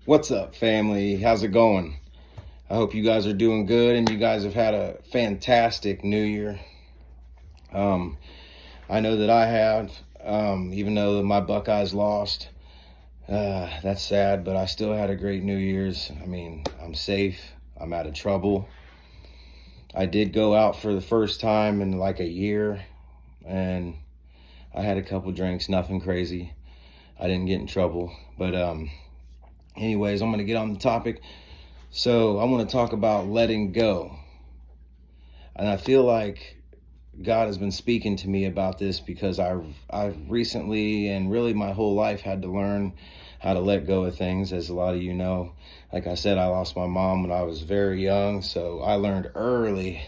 What's up, family? How's it going? I hope you guys are doing good and you guys have had a fantastic new year. Um, I know that I have, even though my Buckeyes lost. That's sad, but I still had a great New Year's. I mean, I'm safe, I'm out of trouble. I did go out for the first time in like a year, and I had a couple drinks, nothing crazy. I didn't get in trouble, but anyways, I'm going to get on the topic. So I want to talk about letting go. And I feel like God has been speaking to me about this because I've recently and really my whole life had to learn how to let go of things. As a lot of you know, like I said, I lost my mom when I was very young, so I learned early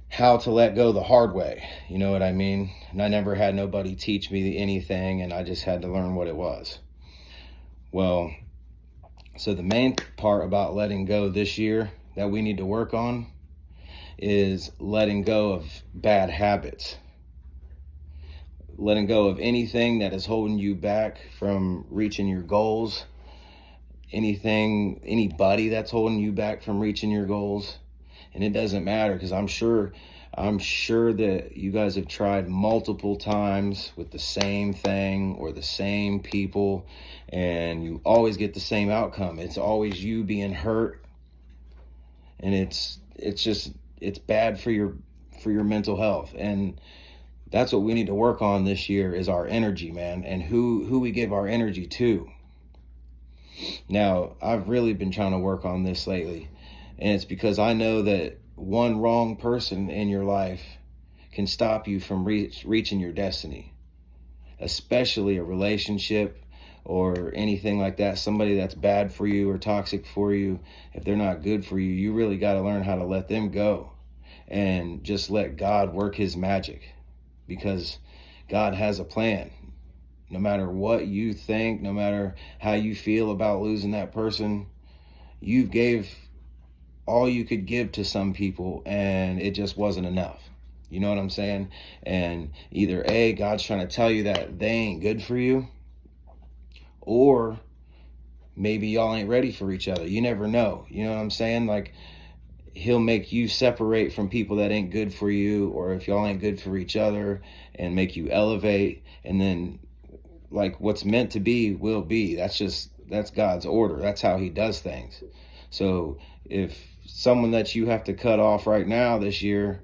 how to let go the hard way. You know what I mean? And I never had nobody teach me anything, and I just had to learn what it was. Well, so the main part about letting go this year that we need to work on is letting go of bad habits. Letting go of anything that is holding you back from reaching your goals. Anybody that's holding you back from reaching your goals. And it doesn't matter, because I'm sure that you guys have tried multiple times with the same thing or the same people, and you always get the same outcome. It's always you being hurt, and it's bad for your mental health. And that's what we need to work on this year, is our energy, man, and who we give our energy to. Now, I've really been trying to work on this lately, and it's because I know that one wrong person in your life can stop you from reaching your destiny, especially a relationship or anything like that. Somebody that's bad for you or toxic for you, if they're not good for you, you really got to learn how to let them go and just let God work his magic, because God has a plan. No matter what you think, no matter how you feel about losing that person, you gave all you could give to some people, and it just wasn't enough. You know what I'm saying? And either A, God's trying to tell you that they ain't good for you, or maybe y'all ain't ready for each other. You never know. You know what I'm saying? Like, he'll make you separate from people that ain't good for you, or if y'all ain't good for each other, and make you elevate. And then, like, what's meant to be will be. That's God's order. That's how he does things. So if someone that you have to cut off right now this year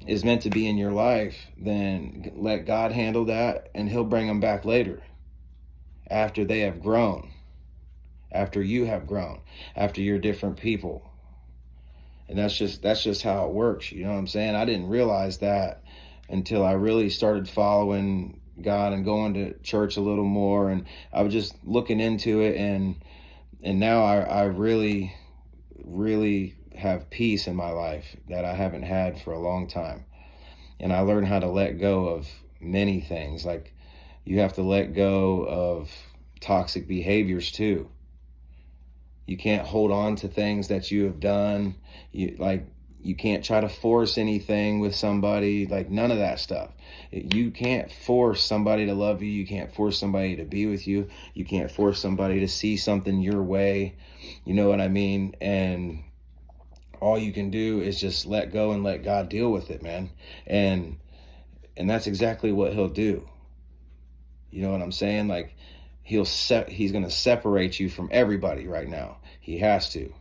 is meant to be in your life, then let God handle that, and he'll bring them back later, after they have grown, after you have grown, after you're different people. And that's just how it works. You know what I'm saying? I didn't realize that until I really started following God and going to church a little more, and I was just looking into it, and now I really have peace in my life that I haven't had for a long time. And I learned how to let go of many things. Like, you have to let go of toxic behaviors too. You can't hold on to things that you have done. You can't try to force anything with somebody, like none of that stuff. You can't force somebody to love you. You can't force somebody to be with you. You can't force somebody to see something your way. You know what I mean? And all you can do is just let go and let God deal with it, man. And that's exactly what he'll do. You know what I'm saying? Like, he's going to separate you from everybody right now. He has to.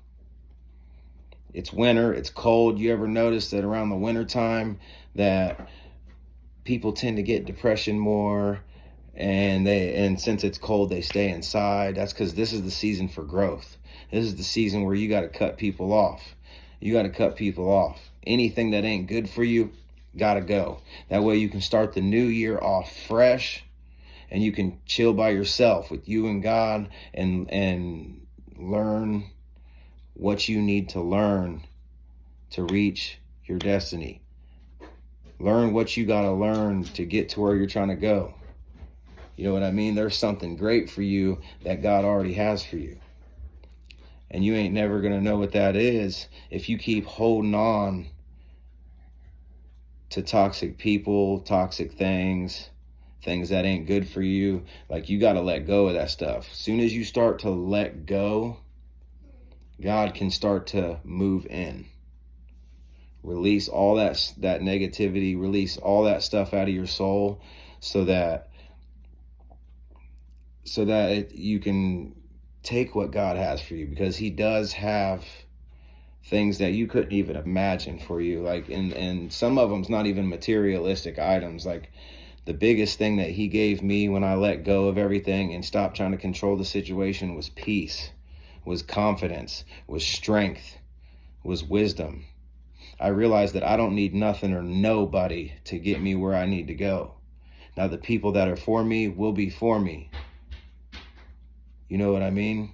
It's winter, it's cold. You ever notice that around the winter time that people tend to get depression more, and since it's cold, they stay inside? That's because this is the season for growth. This is the season where you got to cut people off. You got to cut people off. Anything that ain't good for you, got to go. That way you can start the new year off fresh, and you can chill by yourself with you and God, and learn what you need to learn to reach your destiny. Learn what you got to learn to get to where you're trying to go. You know what I mean? There's something great for you that God already has for you. And you ain't never going to know what that is if you keep holding on to toxic people, toxic things, things that ain't good for you. Like, you got to let go of that stuff. As soon as you start to let go, God can start to move in. Release all that negativity, release all that stuff out of your soul, so that you can take what God has for you, because he does have things that you couldn't even imagine for you. Like, and some of them's not even materialistic items. Like, the biggest thing that he gave me when I let go of everything and stopped trying to control the situation was peace, was confidence, was strength, was wisdom. I realized that I don't need nothing or nobody to get me where I need to go. Now, the people that are for me will be for me. You know what I mean?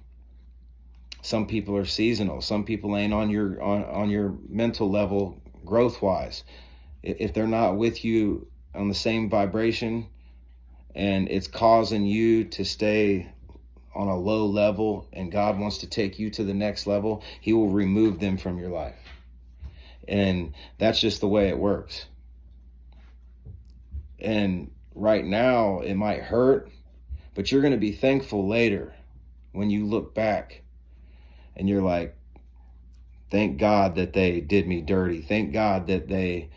Some people are seasonal. Some people ain't on your mental level growth wise. If they're not with you on the same vibration, and it's causing you to stay on a low level, and God wants to take you to the next level, he will remove them from your life. And that's just the way it works. And right now it might hurt, but you're going to be thankful later when you look back and you're like, thank God that they did me dirty. Thank God that they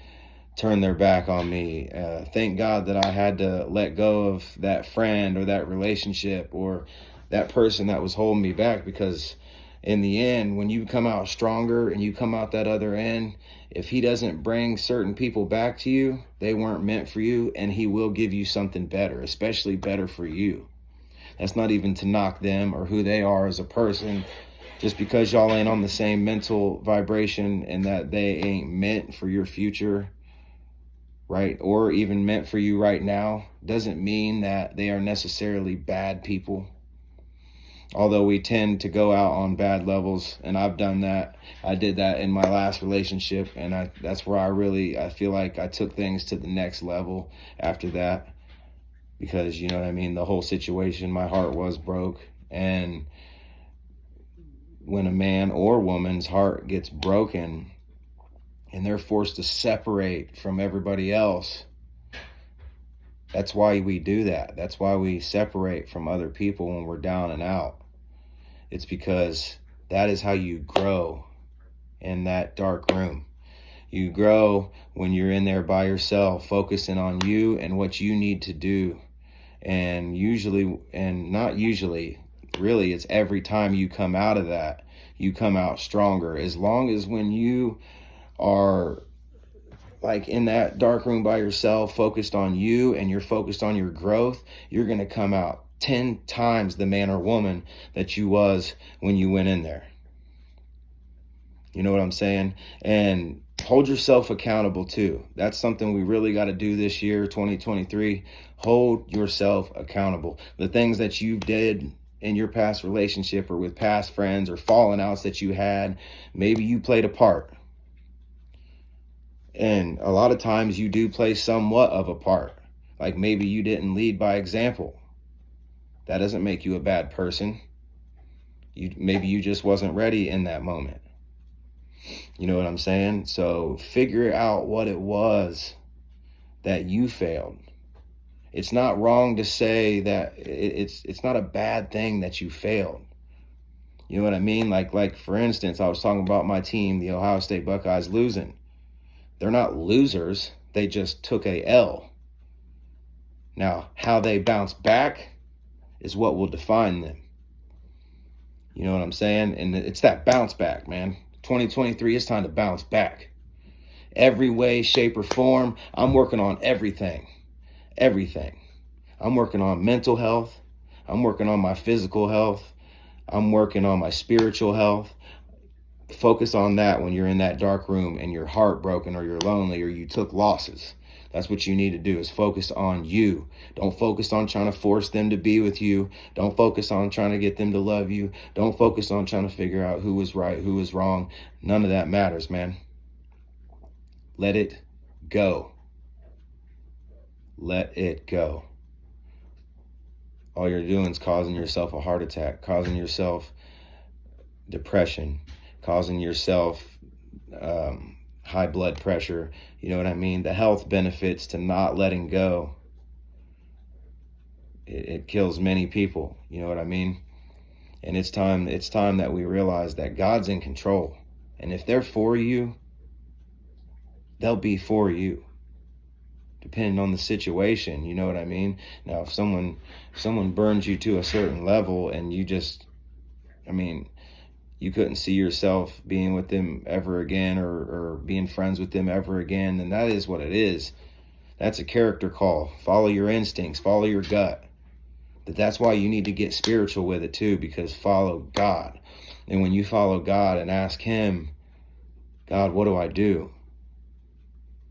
turned their back on me. Thank God that I had to let go of that friend or that relationship or that person that was holding me back. Because in the end, when you come out stronger and you come out that other end, if he doesn't bring certain people back to you, they weren't meant for you, and he will give you something better, especially better for you. That's not even to knock them or who they are as a person. Just because y'all ain't on the same mental vibration and that they ain't meant for your future, right, or even meant for you right now, doesn't mean that they are necessarily bad people. Although we tend to go out on bad levels, and I've done that. I did that in my last relationship, and that's where I feel like I took things to the next level after that. Because, you know what I mean, the whole situation, my heart was broke. And when a man or woman's heart gets broken and they're forced to separate from everybody else, that's why we do that. That's why we separate from other people when we're down and out. It's because that is how you grow in that dark room. You grow when you're in there by yourself, focusing on you and what you need to do. And usually, and not usually, really, it's every time you come out of that, you come out stronger. As long as when you are like in that dark room by yourself, focused on you and you're focused on your growth, you're going to come out 10 times the man or woman that you was when you went in there. You know what I'm saying? And hold yourself accountable too. That's something we really got to do this year, 2023. Hold yourself accountable. The things that you did in your past relationship or with past friends or falling outs that you had, maybe you played a part. And a lot of times you do play somewhat of a part. Like, maybe you didn't lead by example. That doesn't make you a bad person. Maybe you just wasn't ready in that moment. You know what I'm saying? So figure out what it was that you failed. It's not wrong to say that it's not a bad thing that you failed. You know what I mean? Like for instance, I was talking about my team, the Ohio State Buckeyes, losing. They're not losers. They just took a L. Now, how they bounce back is what will define them. You know what I'm saying? And it's that bounce back, man. 2023, it's time to bounce back. Every way, shape, or form, I'm working on everything. Everything. I'm working on mental health. I'm working on my physical health. I'm working on my spiritual health. Focus on that when you're in that dark room and you're heartbroken or you're lonely or you took losses. That's what you need to do, is focus on you. Don't focus on trying to force them to be with you. Don't focus on trying to get them to love you. Don't focus on trying to figure out who was right, who was wrong. None of that matters, man. Let it go. Let it go. All you're doing is causing yourself a heart attack, causing yourself depression, causing yourself high blood pressure. You know what I mean? The health benefits to not letting go It kills many people. You know what I mean? And it's time that we realize that God's in control. And if they're for you, they'll be for you, depending on the situation. You know what I mean? Now, if someone burns you to a certain level and you just, I mean, you couldn't see yourself being with them ever again, or being friends with them ever again, then that is what it is. That's a character call. Follow your instincts, follow your gut. But that's why you need to get spiritual with it too, because follow God. And when you follow God and ask him, God, what do I do?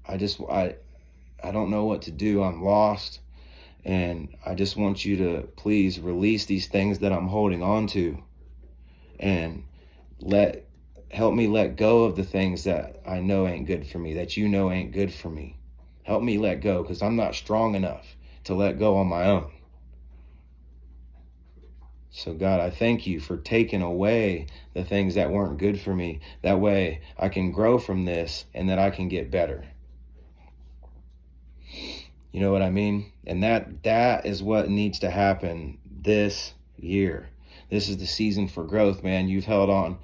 I don't know what to do. I'm lost. And I just want you to please release these things that I'm holding on to, and help me let go of the things that I know ain't good for me, that you know ain't good for me. Help me let go, because I'm not strong enough to let go on my own. So God, I thank you for taking away the things that weren't good for me. That way I can grow from this, and that I can get better. You know what I mean? And that is what needs to happen this year. This is the season for growth, man. You've held on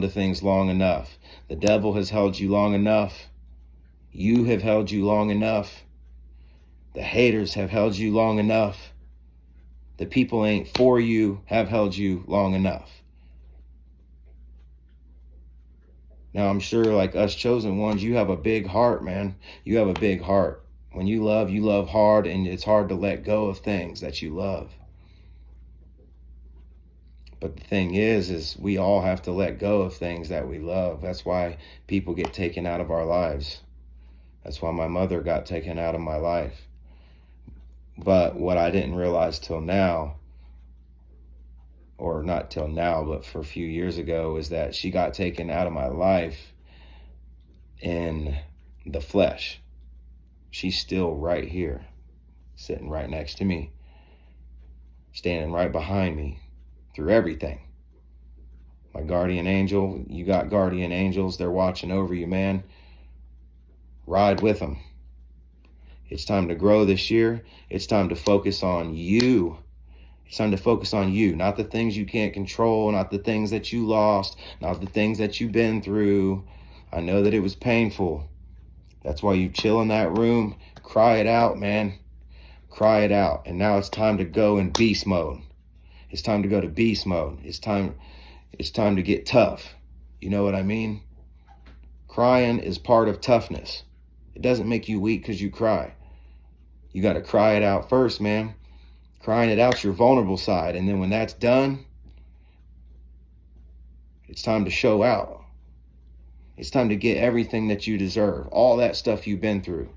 to things long enough. The devil has held you long enough. You have held you long enough. The haters have held you long enough. The people ain't for you have held you long enough. Now, I'm sure, like us chosen ones, you have a big heart, man. You have a big heart. When you love hard, and it's hard to let go of things that you love. But the thing is we all have to let go of things that we love. That's why people get taken out of our lives. That's why my mother got taken out of my life. But what I didn't realize till now, or not till now, but for a few years ago, is that she got taken out of my life in the flesh. She's still right here, sitting right next to me, standing right behind me through everything. My guardian angel, you got guardian angels, they're watching over you, man. Ride with them. It's time to grow this year. It's time to focus on you. It's time to focus on you, not the things you can't control, not the things that you lost, not the things that you've been through. I know that it was painful. That's why you chill in that room, cry it out, man. Cry it out. And now it's time to go in beast mode. It's time to go to beast mode. It's time to get tough. You know what I mean? Crying is part of toughness. It doesn't make you weak because you cry. You got to cry it out first, man. Crying it out's your vulnerable side. And then when that's done, it's time to show out. It's time to get everything that you deserve. All that stuff you've been through.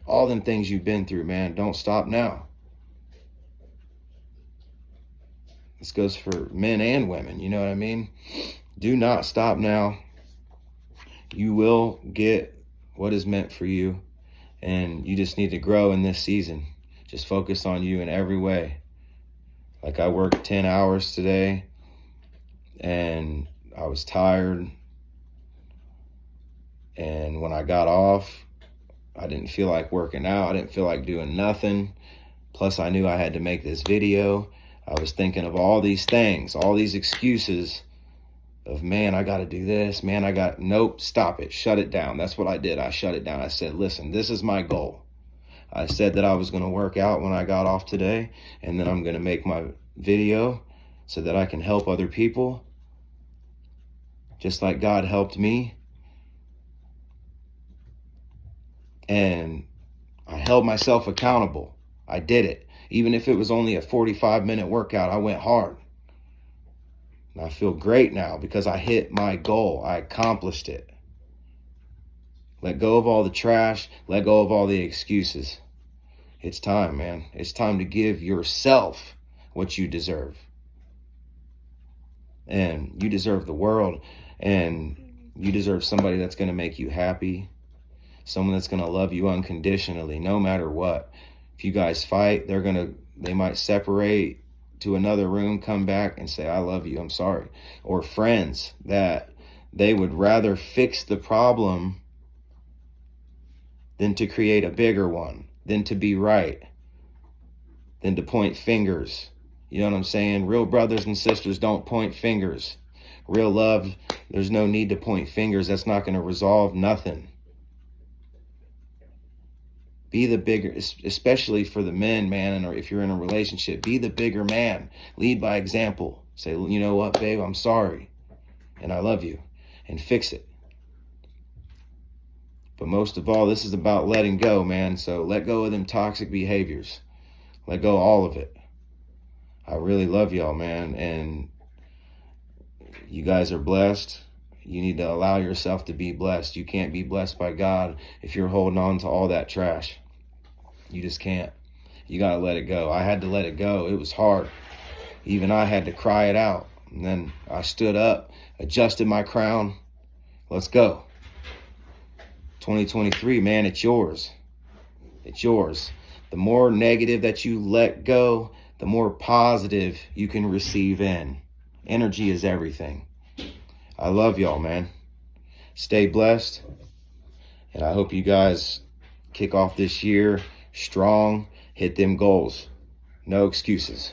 All them things you've been through, man. Don't stop now. This goes for men and women. You know what I mean? Do not stop now. You will get what is meant for you. And you just need to grow in this season. Just focus on you in every way. Like, I worked 10 hours today, and I was tired. And when I got off, I didn't feel like working out. I didn't feel like doing nothing. Plus, I knew I had to make this video. I was thinking of all these things, all these excuses of, man, I got to do this. Man, nope, stop it. Shut it down. That's what I did. I shut it down. I said, listen, this is my goal. I said that I was going to work out when I got off today, and then I'm going to make my video so that I can help other people, just like God helped me. And I held myself accountable. I did it. Even if it was only a 45-minute workout, I went hard. And I feel great now because I hit my goal. I accomplished it. Let go of all the trash. Let go of all the excuses. It's time, man. It's time to give yourself what you deserve. And you deserve the world. And you deserve somebody that's going to make you happy. Someone that's going to love you unconditionally, no matter what. If you guys fight, they might separate to another room, come back and say, I love you, I'm sorry. Or friends that they would rather fix the problem than to create a bigger one, than to be right. than to point fingers. You know what I'm saying? Real brothers and sisters don't point fingers. Real love, there's no need to point fingers. That's not going to resolve nothing. Be the bigger, especially for the men, man, or if you're in a relationship, be the bigger man. Lead by example. Say, you know what, babe, I'm sorry, and I love you, and fix it. But most of all, this is about letting go, man. So let go of them toxic behaviors. Let go of all of it. I really love y'all, man, and you guys are blessed. You need to allow yourself to be blessed. You can't be blessed by God if you're holding on to all that trash. You just can't. You got to let it go. I had to let it go. It was hard. Even I had to cry it out. And then I stood up, adjusted my crown. Let's go. 2023, man, it's yours. It's yours. The more negative that you let go, the more positive you can receive in. Energy is everything. I love y'all, man. Stay blessed. And I hope you guys kick off this year strong, hit them goals. No excuses.